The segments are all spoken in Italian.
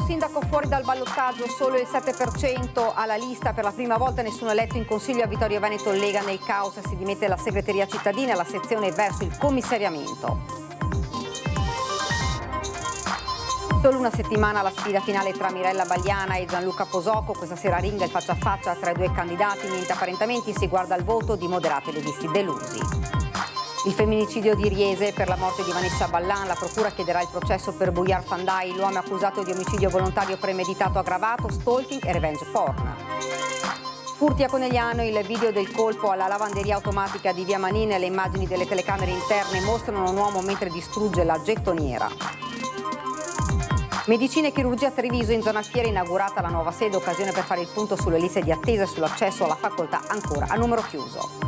sindaco fuori dal ballottaggio, solo il 7% alla lista. Per la prima volta nessuno eletto in consiglio a Vittorio Veneto. Lega nel caos, si dimette la segreteria cittadina, la sezione verso il commissariamento. Solo una settimana alla sfida finale tra Mirella Bagliana e Gianluca Posocco. Questa sera ringa il faccia a faccia tra i due candidati, niente apparentamenti, si guarda al voto di moderati leghisti delusi. Il femminicidio di Riese, per la morte di Vanessa Ballan, la procura chiederà il processo per Buiar Fandai, l'uomo accusato di omicidio volontario premeditato aggravato, stalking e revenge porn. Furti a Conegliano, il video del colpo alla lavanderia automatica di Via Manin e le immagini delle telecamere interne mostrano un uomo mentre distrugge la gettoniera. Medicina e chirurgia a Treviso, in zona Fiera inaugurata la nuova sede, occasione per fare il punto sulle liste di attesa e sull'accesso alla facoltà ancora a numero chiuso.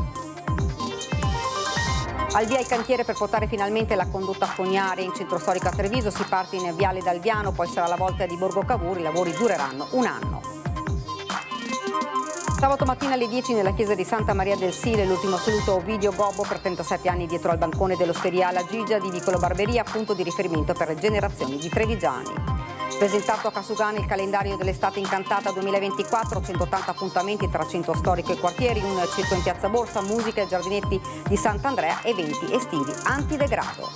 Al via il cantiere per portare finalmente la condotta fognaria in centro storico a Treviso, si parte in Viale D'Alviano, poi sarà la volta di Borgo Cavour, i lavori dureranno un anno. Sabato mattina alle 10 nella chiesa di Santa Maria del Sile, l'ultimo saluto a Ovidio Gobbo, per 37 anni dietro al bancone dell'osteria alla Gigia di Vicolo Barberia, punto di riferimento per le generazioni di trevigiani. Presentato a Casugano il calendario dell'estate incantata 2024, 180 appuntamenti tra centro storico e quartieri, un circo in piazza Borsa, musica e giardinetti di Sant'Andrea, eventi estivi antidegrado.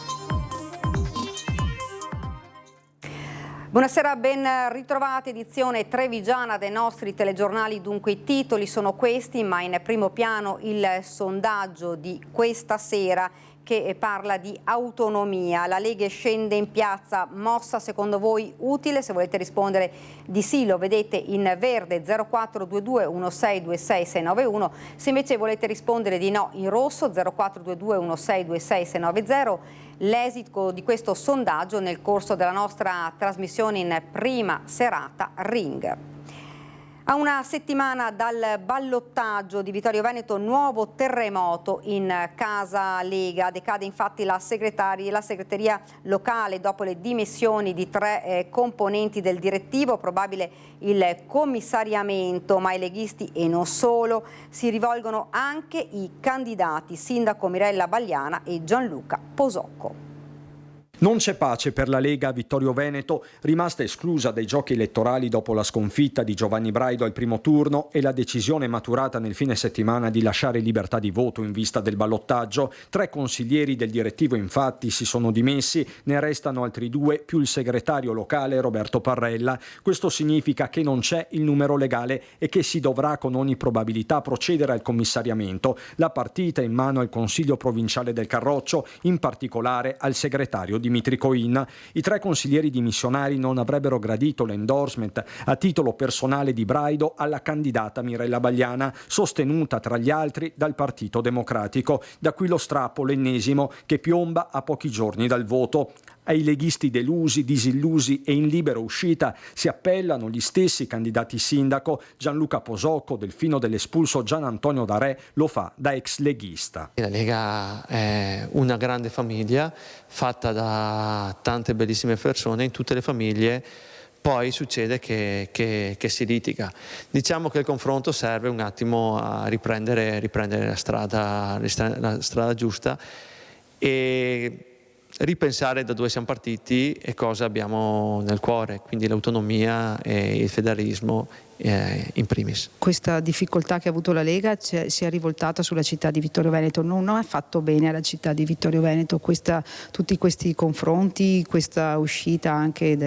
Buonasera, ben ritrovati, edizione trevigiana dei nostri telegiornali. Dunque i titoli sono questi, ma in primo piano il sondaggio di questa sera che parla di autonomia. La Lega scende in piazza, mossa secondo voi utile? Se volete rispondere di sì lo vedete in verde 0422 1626 691, se invece volete rispondere di no in rosso 0422 1626 690. L'esito di questo sondaggio nel corso della nostra trasmissione in prima serata Ring. A una settimana dal ballottaggio di Vittorio Veneto, nuovo terremoto in casa Lega. Decade infatti la segreteria locale dopo le dimissioni di 3 componenti del direttivo, probabile il commissariamento, ma i leghisti e non solo si rivolgono anche i candidati sindaco Mirella Bagliana e Gianluca Posocco. Non c'è pace per la Lega a Vittorio Veneto, rimasta esclusa dai giochi elettorali dopo la sconfitta di Giovanni Braido al primo turno e la decisione maturata nel fine settimana di lasciare libertà di voto in vista del ballottaggio. 3 consiglieri del direttivo infatti si sono dimessi, ne restano altri 2 più il segretario locale Roberto Parrella. Questo significa che non c'è il numero legale e che si dovrà con ogni probabilità procedere al commissariamento. La partita è in mano al Consiglio provinciale del Carroccio, in particolare al segretario Dimitri Coin. I 3 consiglieri dimissionari non avrebbero gradito l'endorsement a titolo personale di Braido alla candidata Mirella Bagliana, sostenuta tra gli altri dal Partito Democratico. Da qui lo strappo, l'ennesimo, che piomba a pochi giorni dal voto. Ai leghisti delusi, disillusi e in libera uscita si appellano gli stessi candidati sindaco. Gianluca Posocco, delfino dell'espulso Gian Antonio D'Arè, lo fa da ex leghista. La Lega è una grande famiglia fatta da tante bellissime persone. In tutte le famiglie poi succede che si litiga. Diciamo che il confronto serve un attimo a riprendere la strada giusta e ripensare da dove siamo partiti e cosa abbiamo nel cuore, quindi l'autonomia e il federalismo in primis. Questa difficoltà che ha avuto la Lega si è rivoltata sulla città di Vittorio Veneto, non ha fatto bene alla città di Vittorio Veneto tutti questi confronti, questa uscita anche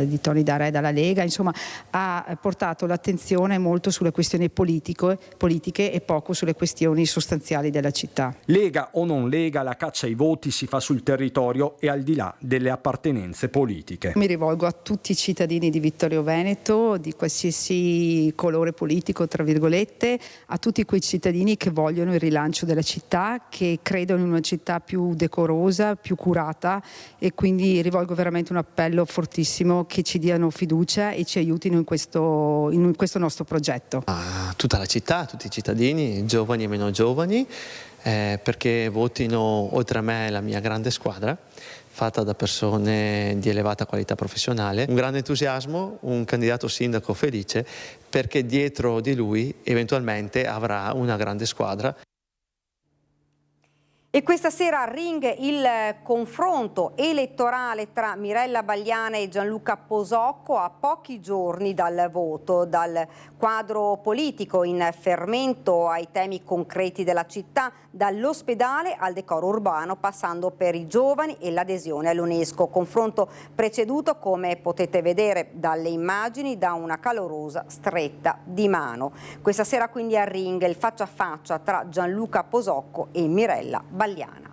di Tony D'Arè dalla Lega, insomma ha portato l'attenzione molto sulle questioni politiche e poco sulle questioni sostanziali della città. Lega o non Lega, la caccia ai voti si fa sul territorio e al di là delle appartenenze politiche. Mi rivolgo a tutti i cittadini di Vittorio Veneto, di qualsiasi colore politico, tra virgolette, a tutti quei cittadini che vogliono il rilancio della città, che credono in una città più decorosa, più curata, e quindi rivolgo veramente un appello fortissimo che ci diano fiducia e ci aiutino in questo nostro progetto. A tutta la città, a tutti i cittadini, giovani e meno giovani, perché votino oltre a me la mia grande squadra, fatta da persone di elevata qualità professionale, un grande entusiasmo, un candidato sindaco felice, perché dietro di lui eventualmente avrà una grande squadra. E questa sera a Ring il confronto elettorale tra Mirella Bagliana e Gianluca Posocco a pochi giorni dal voto, dal quadro politico in fermento ai temi concreti della città, dall'ospedale al decoro urbano, passando per i giovani e l'adesione all'UNESCO. Confronto preceduto, come potete vedere dalle immagini, da una calorosa stretta di mano. Questa sera quindi a Ring il faccia a faccia tra Gianluca Posocco e Mirella Bagliana.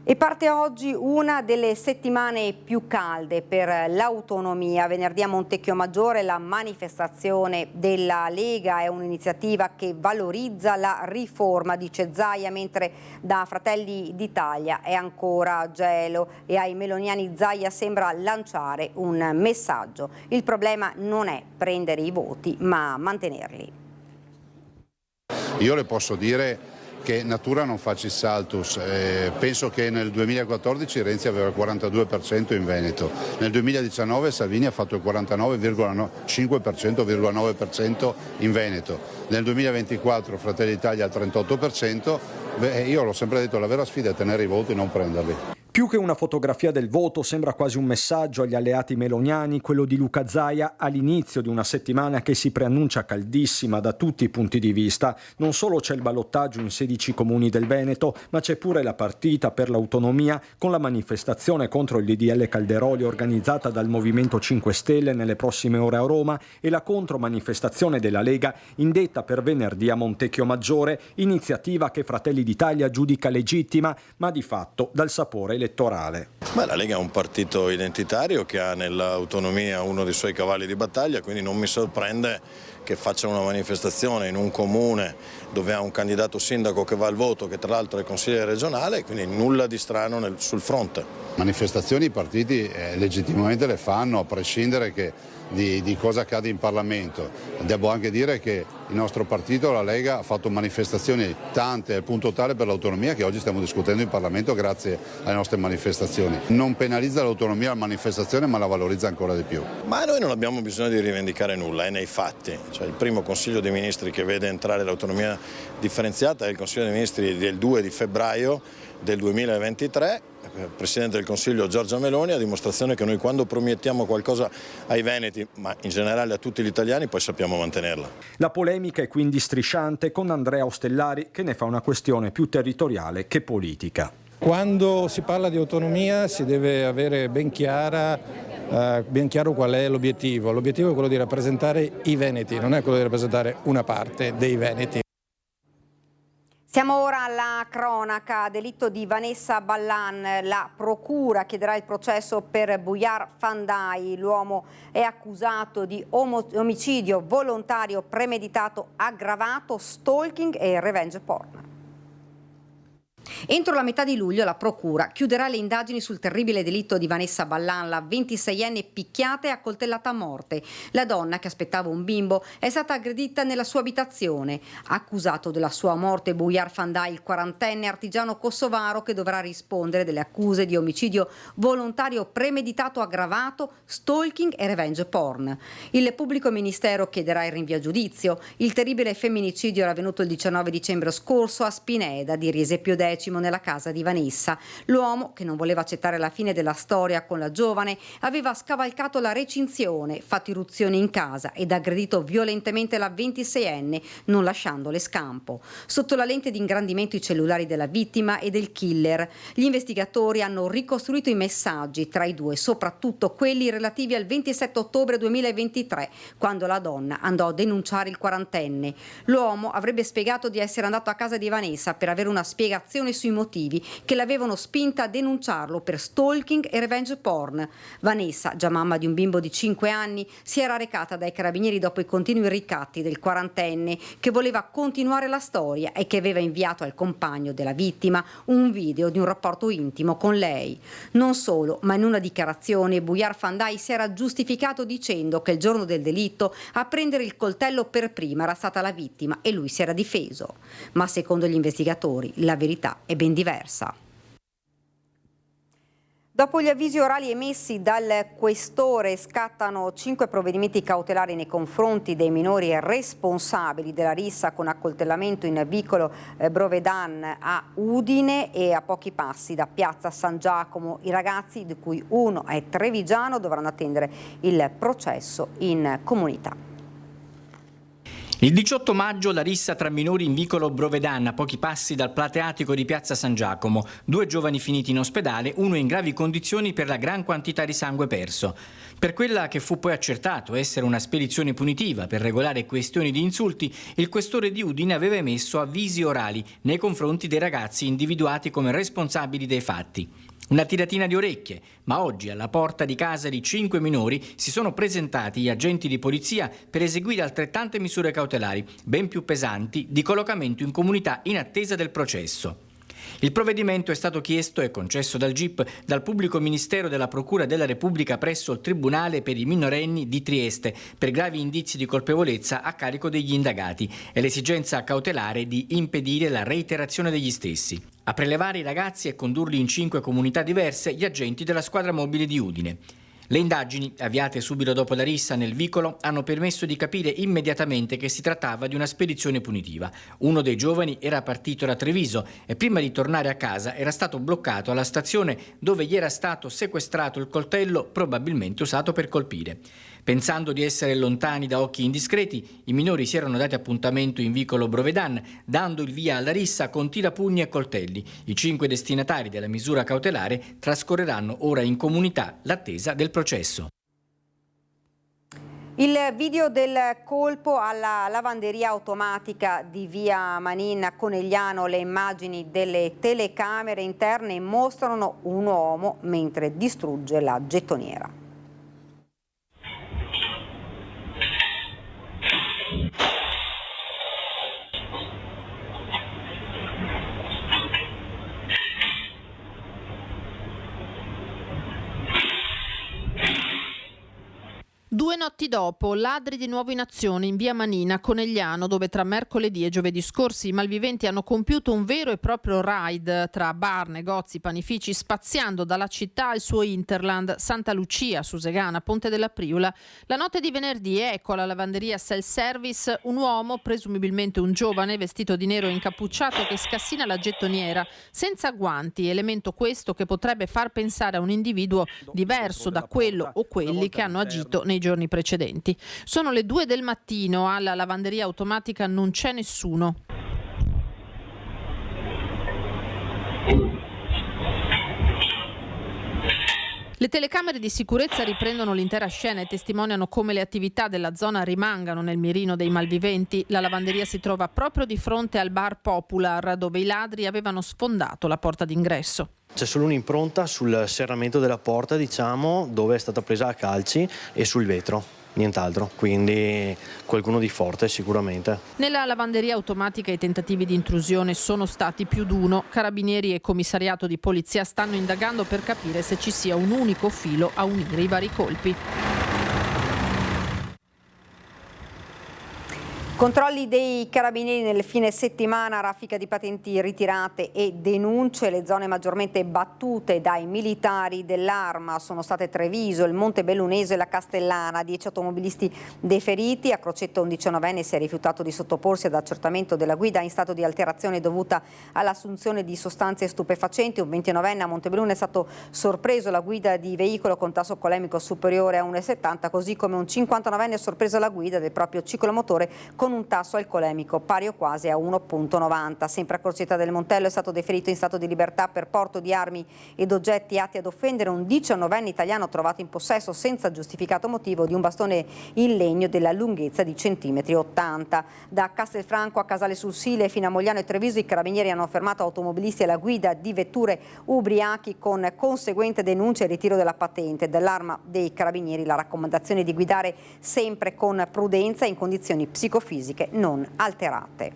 E parte oggi una delle settimane più calde per l'autonomia. Venerdì a Montecchio Maggiore la manifestazione della Lega è un'iniziativa che valorizza la riforma, dice Zaia, mentre da Fratelli d'Italia è ancora gelo e ai meloniani Zaia sembra lanciare un messaggio. Il problema non è prendere i voti, ma mantenerli. Io le posso dire che natura non faccia il saltus, penso che nel 2014 Renzi aveva il 42% in Veneto, nel 2019 Salvini ha fatto il 49,5% in Veneto, nel 2024 Fratelli d'Italia al 38%, io l'ho sempre detto, la vera sfida è tenere i voti e non prenderli. Più che una fotografia del voto sembra quasi un messaggio agli alleati meloniani, quello di Luca Zaia all'inizio di una settimana che si preannuncia caldissima da tutti i punti di vista. Non solo c'è il ballottaggio in 16 comuni del Veneto, ma c'è pure la partita per l'autonomia con la manifestazione contro il DDL Calderoli organizzata dal Movimento 5 Stelle nelle prossime ore a Roma e la contromanifestazione della Lega indetta per venerdì a Montecchio Maggiore, iniziativa che Fratelli d'Italia giudica legittima ma di fatto dal sapore elettorale. La Lega è un partito identitario che ha nell'autonomia uno dei suoi cavalli di battaglia, quindi non mi sorprende che faccia una manifestazione in un comune dove ha un candidato sindaco che va al voto, che tra l'altro è consigliere regionale, quindi nulla di strano sul fronte. Manifestazioni i partiti legittimamente le fanno, a prescindere di cosa accade in Parlamento. Devo anche dire che il nostro partito, la Lega, ha fatto manifestazioni tante al punto tale per l'autonomia che oggi stiamo discutendo in Parlamento grazie alle nostre manifestazioni. Non penalizza l'autonomia la manifestazione, ma la valorizza ancora di più. Ma noi non abbiamo bisogno di rivendicare nulla, è nei fatti. Cioè, il primo Consiglio dei Ministri che vede entrare l'autonomia differenziata è il Consiglio dei Ministri del 2 di febbraio del 2023. Presidente del Consiglio Giorgia Meloni, a dimostrazione che noi quando promettiamo qualcosa ai veneti, ma in generale a tutti gli italiani, poi sappiamo mantenerla. La polemica è quindi strisciante con Andrea Ostellari che ne fa una questione più territoriale che politica. Quando si parla di autonomia si deve avere ben chiaro qual è l'obiettivo. L'obiettivo è quello di rappresentare i veneti, non è quello di rappresentare una parte dei veneti. Siamo ora alla cronaca, delitto di Vanessa Ballan, la procura chiederà il processo per Bujar Fandai, l'uomo è accusato di omicidio volontario premeditato aggravato, stalking e revenge porn. Entro la metà di luglio la procura chiuderà le indagini sul terribile delitto di Vanessa Ballan, la 26enne picchiata e accoltellata a morte. La donna, che aspettava un bimbo, è stata aggredita nella sua abitazione. Accusato della sua morte Bujar Fandai, il 40enne artigiano kosovaro che dovrà rispondere delle accuse di omicidio volontario premeditato aggravato, stalking e revenge porn. Il pubblico ministero chiederà il rinvio a giudizio. Il terribile femminicidio era avvenuto il 19 dicembre scorso a Spineda di Riesepio X, nella casa di Vanessa. L'uomo, che non voleva accettare la fine della storia con la giovane, aveva scavalcato la recinzione, fatto irruzione in casa ed aggredito violentemente la 26enne, non lasciandole scampo. Sotto la lente di ingrandimento i cellulari della vittima e del killer. Gli investigatori hanno ricostruito i messaggi tra i due, soprattutto quelli relativi al 27 ottobre 2023, quando la donna andò a denunciare il 40enne. L'uomo avrebbe spiegato di essere andato a casa di Vanessa per avere una spiegazione sui motivi che l'avevano spinta a denunciarlo per stalking e revenge porn. Vanessa, già mamma di un bimbo di 5 anni, si era recata dai carabinieri dopo i continui ricatti del 40enne che voleva continuare la storia e che aveva inviato al compagno della vittima un video di un rapporto intimo con lei. Non solo, ma in una dichiarazione Bujar Fandai si era giustificato dicendo che il giorno del delitto a prendere il coltello per prima era stata la vittima e lui si era difeso. Ma secondo gli investigatori la verità è ben diversa. Dopo gli avvisi orali emessi dal questore scattano 5 provvedimenti cautelari nei confronti dei minori responsabili della rissa con accoltellamento in vicolo Brovedan a Udine e a pochi passi da piazza San Giacomo. I ragazzi, di cui uno è trevigiano, dovranno attendere il processo in comunità. Il 18 maggio la rissa tra minori in vicolo Brovedan, a pochi passi dal plateatico di piazza San Giacomo. 2 giovani finiti in ospedale, uno in gravi condizioni per la gran quantità di sangue perso. Per quella che fu poi accertato essere una spedizione punitiva per regolare questioni di insulti, il questore di Udine aveva emesso avvisi orali nei confronti dei ragazzi individuati come responsabili dei fatti. Una tiratina di orecchie, ma oggi alla porta di casa di 5 minori si sono presentati gli agenti di polizia per eseguire altrettante misure cautelari, ben più pesanti, di collocamento in comunità in attesa del processo. Il provvedimento è stato chiesto e concesso dal GIP dal pubblico ministero della Procura della Repubblica presso il Tribunale per i minorenni di Trieste per gravi indizi di colpevolezza a carico degli indagati e l'esigenza cautelare di impedire la reiterazione degli stessi. A prelevare i ragazzi e condurli in 5 comunità diverse gli agenti della squadra mobile di Udine. Le indagini, avviate subito dopo la rissa nel vicolo, hanno permesso di capire immediatamente che si trattava di una spedizione punitiva. Uno dei giovani era partito da Treviso e prima di tornare a casa era stato bloccato alla stazione dove gli era stato sequestrato il coltello probabilmente usato per colpire. Pensando di essere lontani da occhi indiscreti, i minori si erano dati appuntamento in vicolo Brovedan, dando il via alla rissa con tirapugni e coltelli. I 5 destinatari della misura cautelare trascorreranno ora in comunità l'attesa del processo. Il video del colpo alla lavanderia automatica di via Manin a Conegliano, le immagini delle telecamere interne mostrano un uomo mentre distrugge la gettoniera. Due notti dopo, ladri di nuovo in azione in via Manina a Conegliano, dove tra mercoledì e giovedì scorsi i malviventi hanno compiuto un vero e proprio raid tra bar, negozi, panifici, spaziando dalla città al suo hinterland, Santa Lucia, Susegana, Ponte della Priula. La notte di venerdì, ecco alla lavanderia self-service un uomo, presumibilmente un giovane, vestito di nero e incappucciato, che scassina la gettoniera senza guanti, elemento questo che potrebbe far pensare a un individuo diverso da quello o quelli che hanno agito nei giorni precedenti. Sono le 2 del mattino, alla lavanderia automatica non c'è nessuno. Le telecamere di sicurezza riprendono l'intera scena e testimoniano come le attività della zona rimangano nel mirino dei malviventi. La lavanderia si trova proprio di fronte al bar Popular, dove i ladri avevano sfondato la porta d'ingresso. C'è solo un'impronta sul serramento della porta, diciamo, dove è stata presa a calci, e sul vetro, nient'altro, quindi qualcuno di forte sicuramente. Nella lavanderia automatica i tentativi di intrusione sono stati più di uno. Carabinieri e commissariato di polizia stanno indagando per capire se ci sia un unico filo a unire i vari colpi. Controlli dei carabinieri nel fine settimana, raffica di patenti ritirate e denunce. Le zone maggiormente battute dai militari dell'Arma sono state Treviso, il Monte Bellunese e la Castellana. 10 automobilisti deferiti. A Croceto un 19enne si è rifiutato di sottoporsi ad accertamento della guida in stato di alterazione dovuta all'assunzione di sostanze stupefacenti. Un 29enne a Montebelluna è stato sorpreso alla guida di veicolo con tasso alcolemico superiore a 1,70, così come un 59enne è sorpreso alla guida del proprio ciclomotore con un tasso alcolemico pari o quasi a 1,90. Sempre a Crocetta del Montello è stato deferito in stato di libertà per porto di armi ed oggetti atti ad offendere un 19enne italiano trovato in possesso senza giustificato motivo di un bastone in legno della lunghezza di centimetri 80. Da Castelfranco a Casale sul Sile fino a Mogliano e Treviso i carabinieri hanno fermato automobilisti alla guida di vetture ubriachi con conseguente denuncia e ritiro della patente. Dell'Arma dei carabinieri la raccomandazione di guidare sempre con prudenza in condizioni psicofisiche non alterate.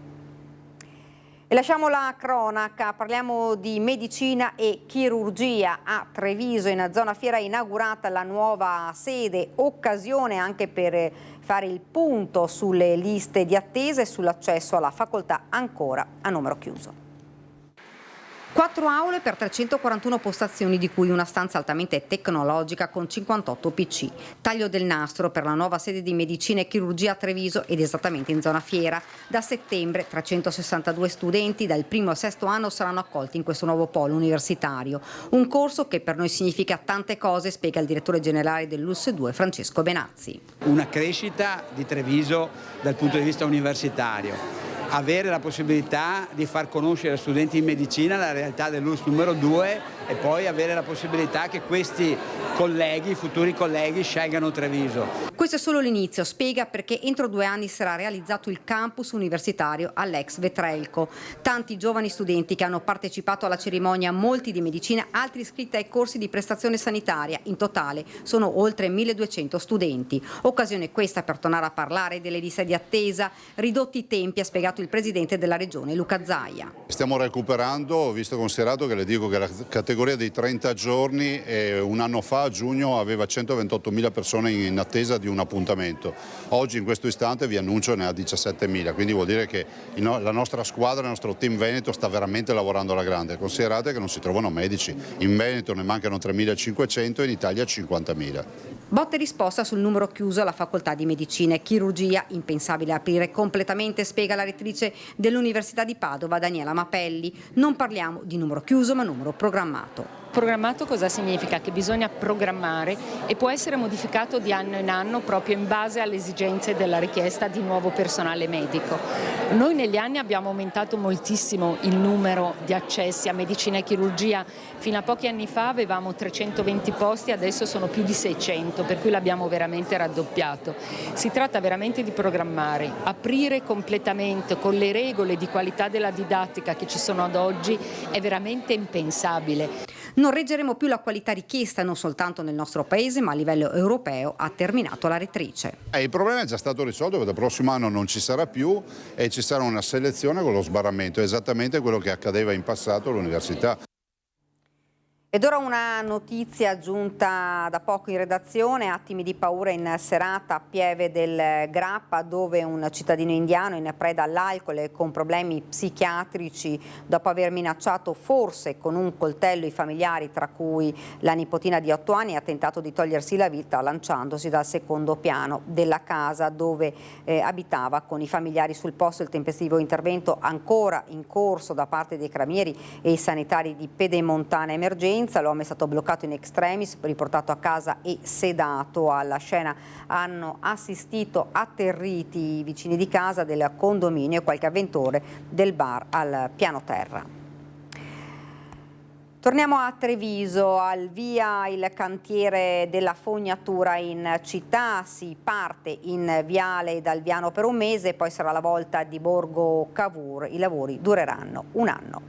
E lasciamo la cronaca, parliamo di medicina e chirurgia. A Treviso, in zona Fiera, è inaugurata la nuova sede, occasione anche per fare il punto sulle liste di attesa e sull'accesso alla facoltà ancora a numero chiuso. 4 aule per 341 postazioni, di cui una stanza altamente tecnologica con 58 PC. Taglio del nastro per la nuova sede di medicina e chirurgia a Treviso ed esattamente in zona Fiera. Da settembre 362 studenti dal primo al sesto anno saranno accolti in questo nuovo polo universitario. Un corso che per noi significa tante cose, spiega il direttore generale dell'ULSS 2 Francesco Benazzi. Una crescita di Treviso dal punto di vista universitario. Avere la possibilità di far conoscere ai studenti di medicina la realtà dell'ULSS numero 2 e poi avere la possibilità che questi colleghi, futuri colleghi, scelgano Treviso. Questo è solo l'inizio, spiega, perché entro 2 anni sarà realizzato il campus universitario all'ex Vetrelco. Tanti giovani studenti che hanno partecipato alla cerimonia, molti di medicina, altri iscritti ai corsi di prestazione sanitaria. In totale sono oltre 1200 studenti. Occasione questa per tornare a parlare delle liste di attesa, ridotti i tempi, ha spiegato il presidente della regione Luca Zaia. Stiamo recuperando, visto e considerato che le dico che la categoria dei 30 giorni un anno fa a giugno aveva 128.000 persone in attesa di un appuntamento. Oggi in questo istante vi annuncio ne ha 17.000, quindi vuol dire che la nostra squadra, il nostro team Veneto sta veramente lavorando alla grande. Considerate che non si trovano medici, in Veneto ne mancano 3.500 e in Italia 50.000. Botta e risposta sul numero chiuso alla facoltà di medicina e chirurgia, impensabile aprire completamente, spiega la rettrice dell'Università di Padova Daniela Mapelli. Non parliamo di numero chiuso ma numero programmato. Programmato cosa significa? Che bisogna programmare e può essere modificato di anno in anno proprio in base alle esigenze della richiesta di nuovo personale medico. Noi negli anni abbiamo aumentato moltissimo il numero di accessi a medicina e chirurgia. Fino a pochi anni fa avevamo 320 posti, adesso sono più di 600, per cui l'abbiamo veramente raddoppiato. Si tratta veramente di programmare, aprire completamente con le regole di qualità della didattica che ci sono ad oggi è veramente impensabile. Non reggeremo più la qualità richiesta non soltanto nel nostro paese ma a livello europeo, ha terminato la rettrice. Il problema è già stato risolto, perché il prossimo anno non ci sarà più e ci sarà una selezione con lo sbarramento, esattamente quello che accadeva in passato all'università. Ed ora una notizia giunta da poco in redazione: attimi di paura in serata a Pieve del Grappa, dove un cittadino indiano in preda all'alcol e con problemi psichiatrici, dopo aver minacciato forse con un coltello i familiari, tra cui la nipotina di 8 anni, ha tentato di togliersi la vita lanciandosi dal secondo piano della casa dove abitava con i familiari. Sul posto il tempestivo intervento ancora in corso da parte dei carabinieri e i sanitari di Pedemontana Emergenza. L'uomo è stato bloccato in extremis, riportato a casa e sedato. Alla scena hanno assistito atterriti i vicini di casa del condominio e qualche avventore del bar al piano terra. Torniamo a Treviso, al via il cantiere della fognatura in città. Si parte in viale dal Viano per un mese, poi sarà la volta di Borgo Cavour. I lavori dureranno un anno.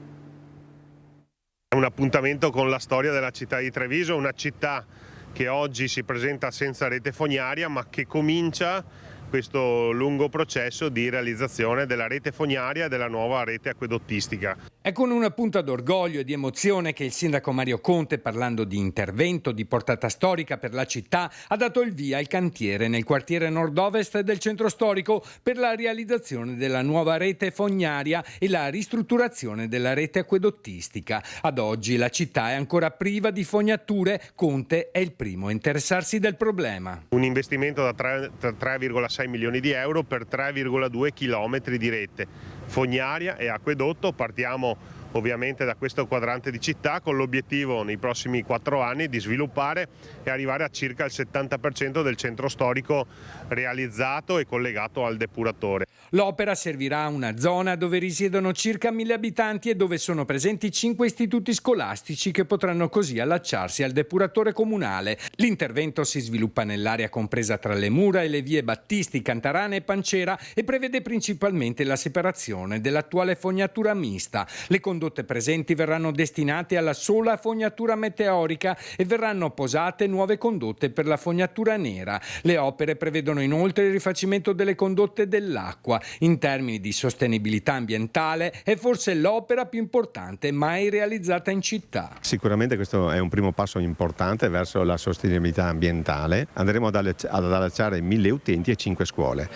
Un appuntamento con la storia della città di Treviso, una città che oggi si presenta senza rete fognaria ma che comincia questo lungo processo di realizzazione della rete fognaria e della nuova rete acquedottistica. È con una punta d'orgoglio e di emozione che il sindaco Mario Conte, parlando di intervento di portata storica per la città, ha dato il via al cantiere nel quartiere nord-ovest del centro storico per la realizzazione della nuova rete fognaria e la ristrutturazione della rete acquedottistica. Ad oggi la città è ancora priva di fognature. Conte è il primo a interessarsi del problema. Un investimento da 3,6 milioni di euro per 3,2 chilometri di rete fognaria e acquedotto. Partiamo ovviamente da questo quadrante di città con l'obiettivo nei prossimi 4 anni di sviluppare e arrivare a circa il 70% del centro storico realizzato e collegato al depuratore. L'opera servirà a una zona dove risiedono circa 1000 abitanti e dove sono presenti 5 istituti scolastici che potranno così allacciarsi al depuratore comunale. L'intervento si sviluppa nell'area compresa tra le mura e le vie Battisti, Cantarana e Pancera e prevede principalmente la separazione dell'attuale fognatura mista. Le condotte presenti verranno destinate alla sola fognatura meteorica e verranno posate nuove condotte per la fognatura nera. Le opere prevedono inoltre il rifacimento delle condotte dell'acqua. In termini di sostenibilità ambientale è forse l'opera più importante mai realizzata in città. Sicuramente questo è un primo passo importante verso la sostenibilità ambientale. Andremo ad allacciare 1000 utenti e 5 scuole.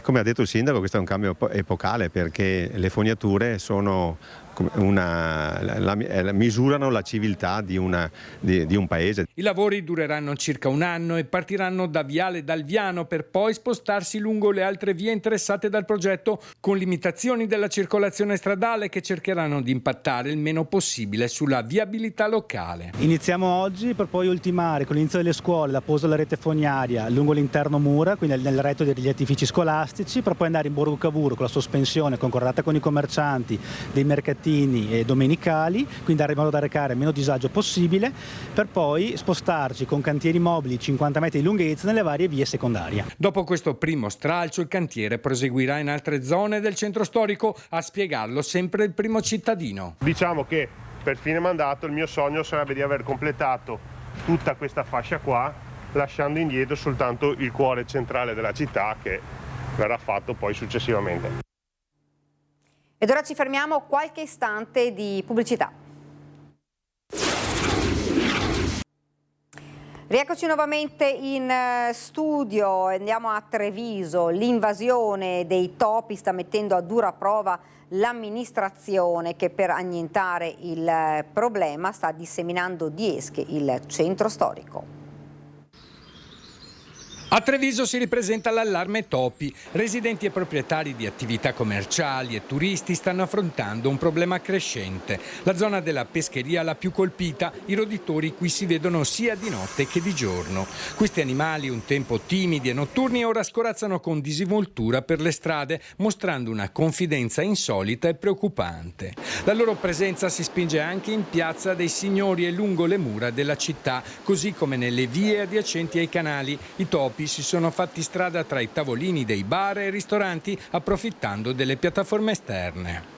Come ha detto il sindaco, questo è un cambio epocale perché le fognature sono misurano la civiltà di un paese. I lavori dureranno circa un anno e partiranno da Viale Dalviano per poi spostarsi lungo le altre vie interessate dal progetto, con limitazioni della circolazione stradale che cercheranno di impattare il meno possibile sulla viabilità locale. Iniziamo oggi per poi ultimare con l'inizio delle scuole la posa della rete fognaria lungo l'interno mura, quindi nel retro degli edifici scolastici, per poi andare in Borgo Cavour con la sospensione concordata con i commercianti dei mercatini e domenicali, quindi dare in modo da recare meno disagio possibile, per poi spostarci con cantieri mobili 50 metri di lunghezza nelle varie vie secondarie. Dopo questo primo stralcio il cantiere proseguirà in altre zone del centro storico, a spiegarlo sempre il primo cittadino. Diciamo che per fine mandato il mio sogno sarebbe di aver completato tutta questa fascia qua, lasciando indietro soltanto il cuore centrale della città, che verrà fatto poi successivamente. Ed ora ci fermiamo qualche istante di pubblicità. Rieccoci nuovamente in studio, andiamo a Treviso. L'invasione dei topi sta mettendo a dura prova l'amministrazione, che per annientare il problema sta disseminando di esche il centro storico. A Treviso si ripresenta l'allarme topi. Residenti e proprietari di attività commerciali e turisti stanno affrontando un problema crescente. La zona della pescheria la più colpita, i roditori qui si vedono sia di notte che di giorno. Questi animali, un tempo timidi e notturni, ora scorazzano con disinvoltura per le strade, mostrando una confidenza insolita e preoccupante. La loro presenza si spinge anche in Piazza dei Signori e lungo le mura della città, così come nelle vie adiacenti ai canali. I topi si sono fatti strada tra i tavolini dei bar e ristoranti, approfittando delle piattaforme esterne.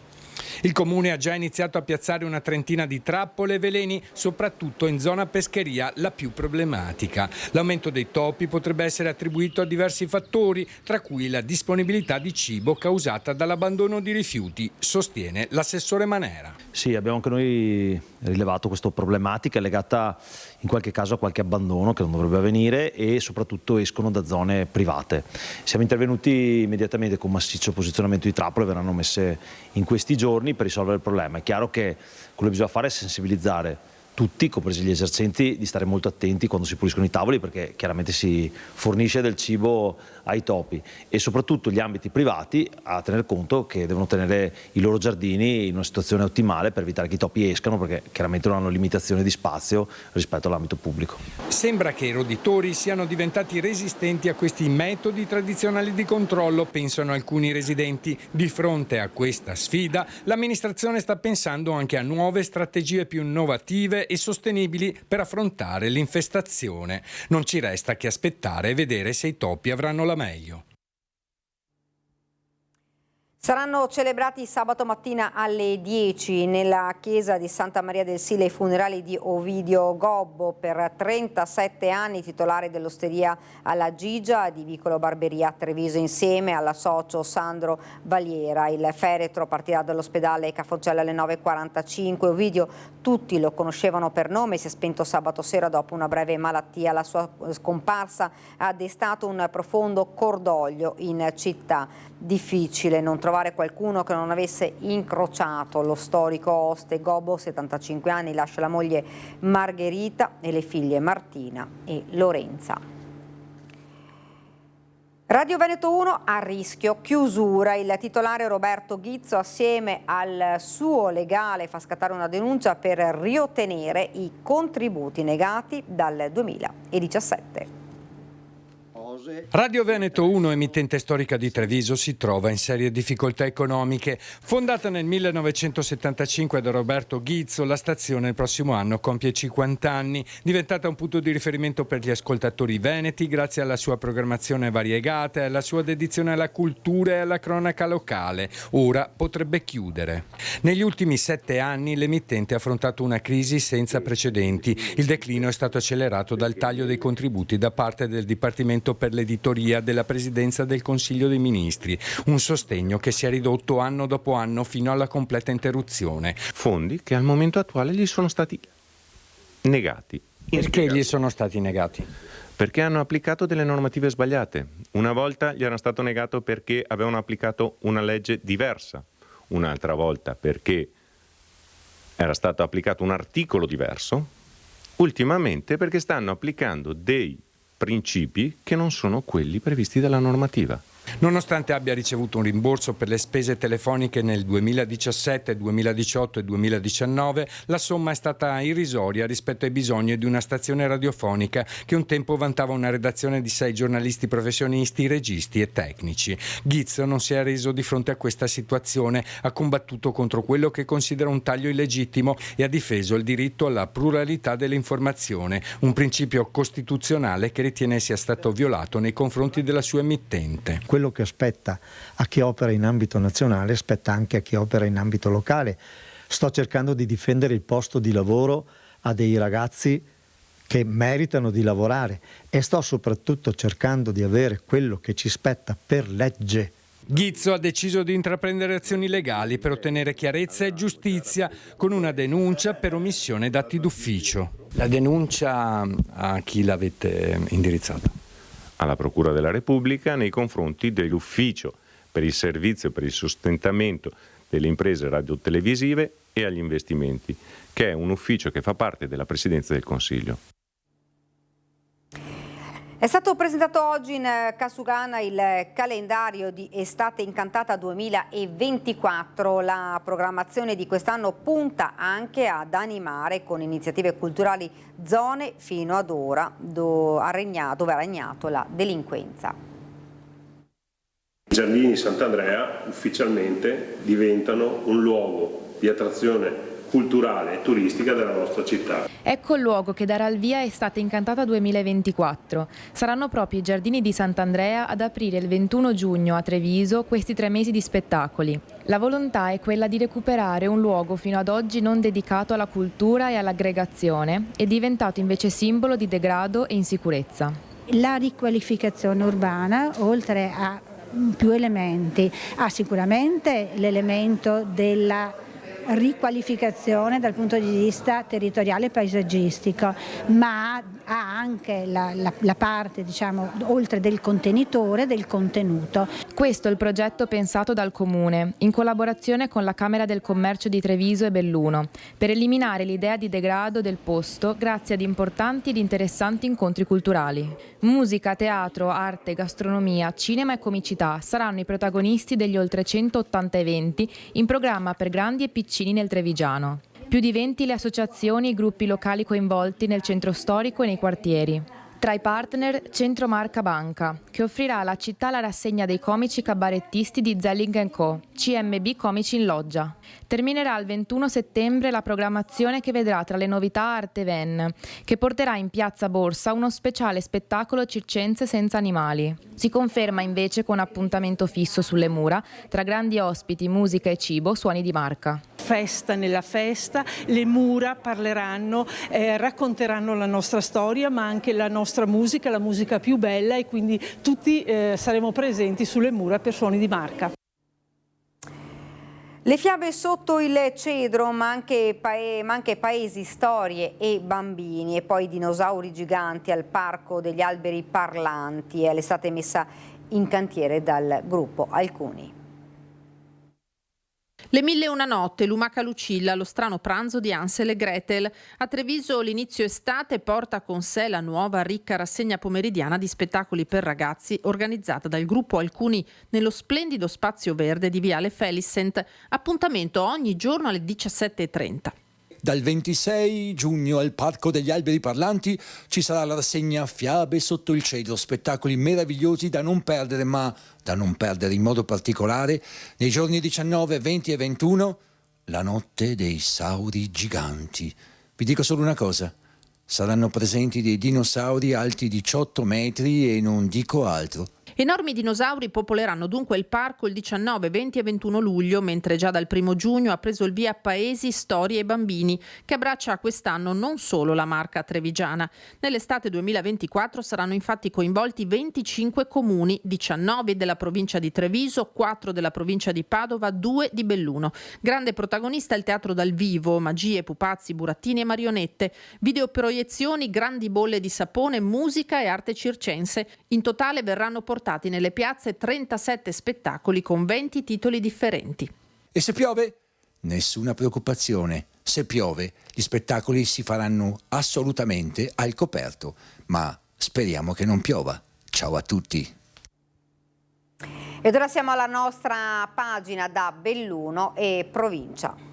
Il comune ha già iniziato a piazzare una trentina di trappole e veleni, soprattutto in zona pescheria, la più problematica. L'aumento dei topi potrebbe essere attribuito a diversi fattori, tra cui la disponibilità di cibo causata dall'abbandono di rifiuti, sostiene l'assessore Manera. Sì, abbiamo anche noi rilevato questa problematica legata in qualche caso a qualche abbandono che non dovrebbe avvenire, e soprattutto escono da zone private. Siamo intervenuti immediatamente con massiccio posizionamento di trappole, verranno messe in questi giorni per risolvere il problema. È chiaro che quello che bisogna fare è sensibilizzare tutti, compresi gli esercenti, di stare molto attenti quando si puliscono i tavoli, perché chiaramente si fornisce del cibo ai topi, e soprattutto gli ambiti privati a tener conto che devono tenere i loro giardini in una situazione ottimale per evitare che i topi escano, perché chiaramente non hanno limitazione di spazio rispetto all'ambito pubblico. Sembra che i roditori siano diventati resistenti a questi metodi tradizionali di controllo, pensano alcuni residenti. Di fronte a questa sfida, l'amministrazione sta pensando anche a nuove strategie più innovative e sostenibili per affrontare l'infestazione. Non ci resta che aspettare e vedere se i topi avranno la meglio. Saranno celebrati sabato mattina alle 10 nella chiesa di Santa Maria del Sile i funerali di Ovidio Gobbo, per 37 anni titolare dell'osteria alla Gigia di Vicolo Barberia a Treviso, insieme alla socio Sandro Valiera. Il feretro partirà dall'ospedale Ca' Foggella alle 9:45. Ovidio tutti lo conoscevano per nome, si è spento sabato sera dopo una breve malattia. La sua scomparsa ha destato un profondo cordoglio in città. Difficile non trovare qualcuno che non avesse incrociato lo storico oste. Gobbo, 75 anni, lascia la moglie Margherita e le figlie Martina e Lorenza. Radio Veneto 1 a rischio chiusura. Il titolare Roberto Ghizzo, assieme al suo legale, fa scattare una denuncia per riottenere i contributi negati dal 2017. Radio Veneto 1, emittente storica di Treviso, si trova in serie difficoltà economiche. Fondata nel 1975 da Roberto Ghizzo, la stazione il prossimo anno compie 50 anni, diventata un punto di riferimento per gli ascoltatori veneti grazie alla sua programmazione variegata e alla sua dedizione alla cultura e alla cronaca locale. Ora potrebbe chiudere. Negli ultimi 7 anni l'emittente ha affrontato una crisi senza precedenti. Il declino è stato accelerato dal taglio dei contributi da parte del Dipartimento per l'editoria della Presidenza del Consiglio dei Ministri, un sostegno che si è ridotto anno dopo anno fino alla completa interruzione. Fondi che al momento attuale gli sono stati negati. Perché gli sono stati negati? Perché hanno applicato delle normative sbagliate. Una volta gli era stato negato perché avevano applicato una legge diversa, un'altra volta perché era stato applicato un articolo diverso, ultimamente perché stanno applicando dei principi che non sono quelli previsti dalla normativa. Nonostante abbia ricevuto un rimborso per le spese telefoniche nel 2017, 2018 e 2019, la somma è stata irrisoria rispetto ai bisogni di una stazione radiofonica che un tempo vantava una redazione di 6 giornalisti professionisti, registi e tecnici. Ghizzo non si è arreso di fronte a questa situazione, ha combattuto contro quello che considera un taglio illegittimo e ha difeso il diritto alla pluralità dell'informazione, un principio costituzionale che ritiene sia stato violato nei confronti della sua emittente. Quello che aspetta a chi opera in ambito nazionale aspetta anche a chi opera in ambito locale. Sto cercando di difendere il posto di lavoro a dei ragazzi che meritano di lavorare e sto soprattutto cercando di avere quello che ci spetta per legge. Ghizzo ha deciso di intraprendere azioni legali per ottenere chiarezza e giustizia con una denuncia per omissione d'atti d'ufficio. La denuncia a chi l'avete indirizzata? Alla Procura della Repubblica nei confronti dell'Ufficio per il servizio e per il sostentamento delle imprese radiotelevisive e agli investimenti, che è un ufficio che fa parte della Presidenza del Consiglio. È stato presentato oggi in Casugana il calendario di Estate Incantata 2024. La programmazione di quest'anno punta anche ad animare con iniziative culturali zone fino ad ora dove ha regnato la delinquenza. I Giardini Sant'Andrea ufficialmente diventano un luogo di attrazione culturale e turistica della nostra città. Ecco il luogo che darà il via a Estate Incantata 2024. Saranno proprio i Giardini di Sant'Andrea ad aprire il 21 giugno a Treviso questi 3 mesi di spettacoli. La volontà è quella di recuperare un luogo fino ad oggi non dedicato alla cultura e all'aggregazione e diventato invece simbolo di degrado e insicurezza. La riqualificazione urbana, oltre a più elementi, ha sicuramente l'elemento della riqualificazione dal punto di vista territoriale e paesaggistico, ma ha anche la parte, diciamo, oltre del contenitore, del contenuto. Questo è il progetto pensato dal Comune, in collaborazione con la Camera del Commercio di Treviso e Belluno, per eliminare l'idea di degrado del posto grazie ad importanti ed interessanti incontri culturali. Musica, teatro, arte, gastronomia, cinema e comicità saranno i protagonisti degli oltre 180 eventi in programma per grandi e piccini nel Trevigiano. Più di 20 le associazioni e i gruppi locali coinvolti nel centro storico e nei quartieri. Tra i partner Centro Marca Banca, che offrirà alla città la rassegna dei comici cabarettisti di Zelling & Co, CMB Comici in Loggia. Terminerà il 21 settembre la programmazione che vedrà tra le novità Arte Ven, che porterà in Piazza Borsa uno speciale spettacolo circense senza animali. Si conferma invece con appuntamento fisso sulle mura, tra grandi ospiti, musica e cibo, suoni di marca. Festa nella festa, le mura parleranno, racconteranno la nostra storia, ma anche la nostra musica, la musica più bella, e quindi tutti saremo presenti sulle mura per suoni di marca. Le fiabe sotto il cedro, ma anche paesi, storie e bambini, e poi dinosauri giganti al Parco degli Alberi Parlanti. È l'estate messa in cantiere dal gruppo Alcuni. Le 1001 notte, Lumaca Lucilla, lo strano pranzo di Hansel e Gretel. A Treviso l'inizio estate porta con sé la nuova ricca rassegna pomeridiana di spettacoli per ragazzi organizzata dal gruppo Alcuni nello splendido spazio verde di Viale Felicent. Appuntamento ogni giorno alle 17:30. Dal 26 giugno al Parco degli Alberi Parlanti ci sarà la rassegna Fiabe sotto il cielo, spettacoli meravigliosi da non perdere, ma da non perdere in modo particolare nei giorni 19, 20 e 21, la notte dei sauri giganti. Vi dico solo una cosa, saranno presenti dei dinosauri alti 18 metri e non dico altro. Enormi dinosauri popoleranno dunque il parco il 19, 20 e 21 luglio, mentre già dal 1 giugno ha preso il via Paesi, Storie e Bambini, che abbraccia quest'anno non solo la marca trevigiana. Nell'estate 2024 saranno infatti coinvolti 25 comuni, 19 della provincia di Treviso, 4 della provincia di Padova, 2 di Belluno. Grande protagonista il teatro dal vivo, magie, pupazzi, burattini e marionette, videoproiezioni, grandi bolle di sapone, musica e arte circense. In totale verranno portati nelle piazze 37 spettacoli con 20 titoli differenti. E se piove? Nessuna preoccupazione. se piove gli spettacoli si faranno assolutamente al coperto, ma speriamo che non piova. Ciao a tutti. Ed ora siamo alla nostra pagina da Belluno e provincia.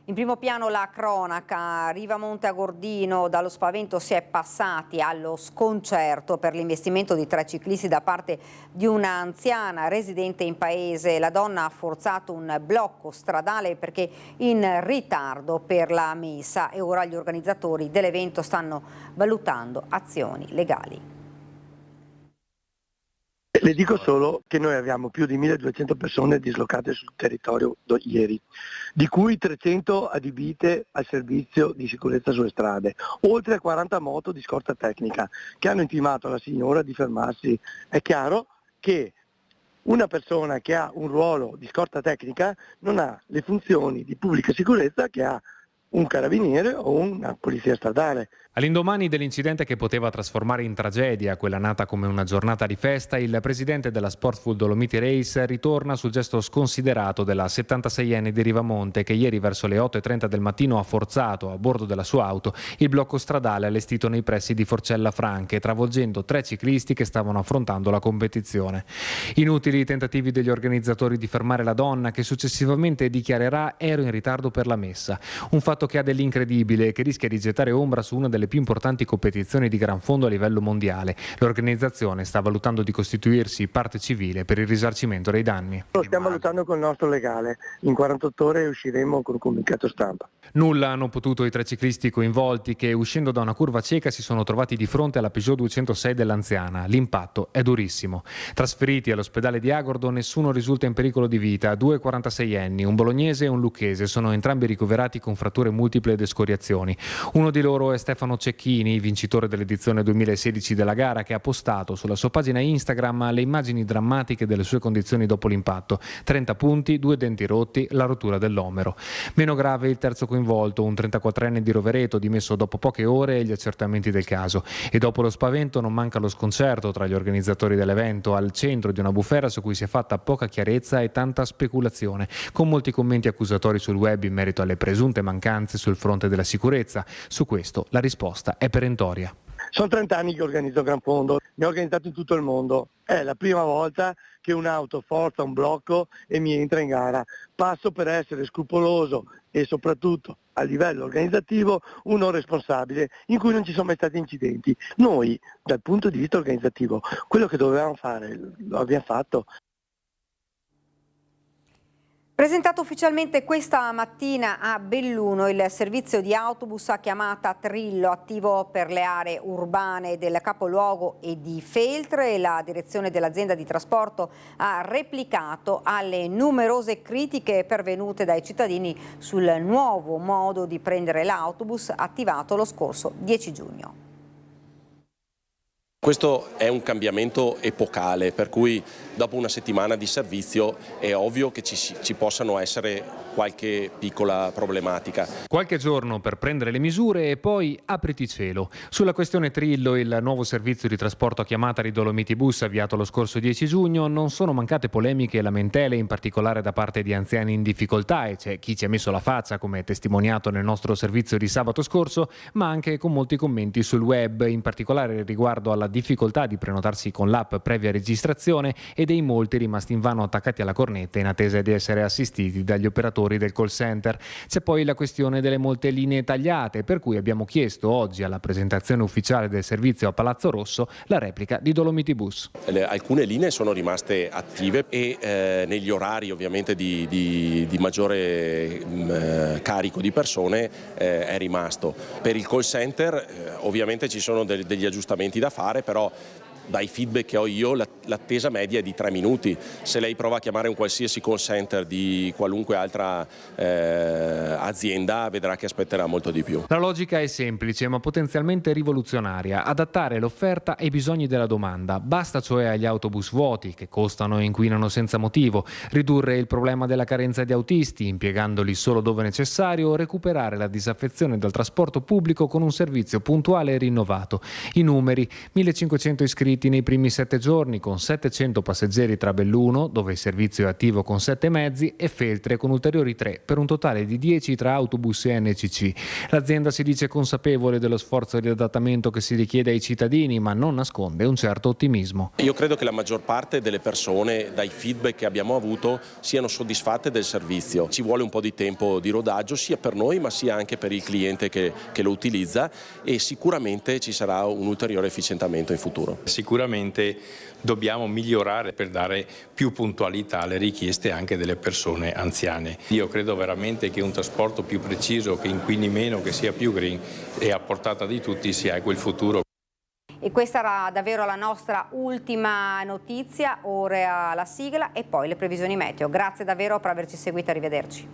In primo piano la cronaca, Rivamonte a Gordino, dallo spavento si è passati allo sconcerto per l'investimento di 3 ciclisti da parte di un'anziana residente in paese. La donna ha forzato un blocco stradale perché in ritardo per la messa e ora gli organizzatori dell'evento stanno valutando azioni legali. Le dico solo che noi abbiamo più di 1200 persone dislocate sul territorio ieri, di cui 300 adibite al servizio di sicurezza sulle strade, oltre a 40 moto di scorta tecnica che hanno intimato alla signora di fermarsi. È chiaro che una persona che ha un ruolo di scorta tecnica non ha le funzioni di pubblica sicurezza che ha un carabiniere o una polizia stradale. All'indomani dell'incidente che poteva trasformare in tragedia quella nata come una giornata di festa, il presidente della Sportful Dolomiti Race ritorna sul gesto sconsiderato della 76enne di Rivamonte che ieri verso le 8:30 del mattino ha forzato a bordo della sua auto il blocco stradale allestito nei pressi di Forcella Franche, travolgendo 3 ciclisti che stavano affrontando la competizione. Inutili i tentativi degli organizzatori di fermare la donna che successivamente dichiarerà ero in ritardo per la messa, un fatto che ha dell'incredibile e che rischia di gettare ombra su una delle più importanti competizioni di gran fondo a livello mondiale. L'organizzazione sta valutando di costituirsi parte civile per il risarcimento dei danni. Lo stiamo valutando col nostro legale, in 48 ore usciremo con un comunicato stampa. Nulla hanno potuto i 3 ciclisti coinvolti che uscendo da una curva cieca si sono trovati di fronte alla Peugeot 206 dell'anziana. L'impatto è durissimo. Trasferiti all'ospedale di Agordo nessuno risulta in pericolo di vita. 2 46enni, un bolognese e un lucchese, sono entrambi ricoverati con fratture multiple ed escoriazioni. Uno di loro è Stefano Cecchini, vincitore dell'edizione 2016 della gara, che ha postato sulla sua pagina Instagram le immagini drammatiche delle sue condizioni dopo l'impatto. 30 punti, 2 denti rotti, la rottura dell'omero. Meno grave il terzo coinvolto, un 34enne di Rovereto dimesso dopo poche ore e gli accertamenti del caso. E dopo lo spavento non manca lo sconcerto tra gli organizzatori dell'evento, al centro di una bufera su cui si è fatta poca chiarezza e tanta speculazione, con molti commenti accusatori sul web in merito alle presunte mancanze sul fronte della sicurezza. Su questo la risposta è perentoria. Sono 30 anni che organizzo Gran Fondo, ne ho organizzato in tutto il mondo. È la prima volta che un'auto forza un blocco e mi entra in gara. Passo per essere scrupoloso e soprattutto a livello organizzativo uno responsabile in cui non ci sono mai stati incidenti. Noi dal punto di vista organizzativo quello che dovevamo fare lo abbiamo fatto. Presentato ufficialmente questa mattina a Belluno il servizio di autobus a chiamata Trillo, attivo per le aree urbane del capoluogo e di Feltre. La direzione dell'azienda di trasporto ha replicato alle numerose critiche pervenute dai cittadini sul nuovo modo di prendere l'autobus attivato lo scorso 10 giugno. Questo è un cambiamento epocale, per cui dopo una settimana di servizio è ovvio che ci possano essere qualche piccola problematica. Qualche giorno per prendere le misure e poi apriti cielo. Sulla questione Trillo, il nuovo servizio di trasporto a chiamata di Dolomiti Bus avviato lo scorso 10 giugno, non sono mancate polemiche e lamentele, in particolare da parte di anziani in difficoltà, e c'è chi ci ha messo la faccia, come testimoniato nel nostro servizio di sabato scorso, ma anche con molti commenti sul web, in particolare riguardo alla difficoltà di prenotarsi con l'app previa registrazione e dei molti rimasti invano attaccati alla cornetta in attesa di essere assistiti dagli operatori del call center. C'è poi la questione delle molte linee tagliate, per cui abbiamo chiesto oggi alla presentazione ufficiale del servizio a Palazzo Rosso la replica di Dolomiti Bus. Alcune linee sono rimaste attive e negli orari ovviamente di maggiore carico di persone è rimasto. Per il call center ovviamente ci sono degli aggiustamenti da fare, però dai feedback che ho io l'attesa media è di 3 minuti. Se lei prova a chiamare un qualsiasi call center di qualunque altra azienda vedrà che aspetterà molto di più. La logica è semplice ma potenzialmente rivoluzionaria: adattare l'offerta ai bisogni della domanda. Basta cioè agli autobus vuoti che costano e inquinano senza motivo, ridurre il problema della carenza di autisti impiegandoli solo dove necessario, recuperare la disaffezione dal trasporto pubblico con un servizio puntuale e rinnovato. I numeri: 1500 iscritti iscritti nei primi 7 giorni, con 700 passeggeri tra Belluno, dove il servizio è attivo con 7 mezzi, e Feltre con ulteriori 3, per un totale di 10 tra autobus e NCC. L'azienda si dice consapevole dello sforzo di adattamento che si richiede ai cittadini, ma non nasconde un certo ottimismo. Io credo che la maggior parte delle persone, dai feedback che abbiamo avuto, siano soddisfatte del servizio. Ci vuole un po' di tempo di rodaggio, sia per noi ma sia anche per il cliente che lo utilizza, e sicuramente ci sarà un ulteriore efficientamento in futuro. Sicuramente dobbiamo migliorare per dare più puntualità alle richieste anche delle persone anziane. Io credo veramente che un trasporto più preciso, che inquini meno, che sia più green e a portata di tutti sia quel futuro. E questa era davvero la nostra ultima notizia, ora la sigla e poi le previsioni meteo. Grazie davvero per averci seguito, arrivederci.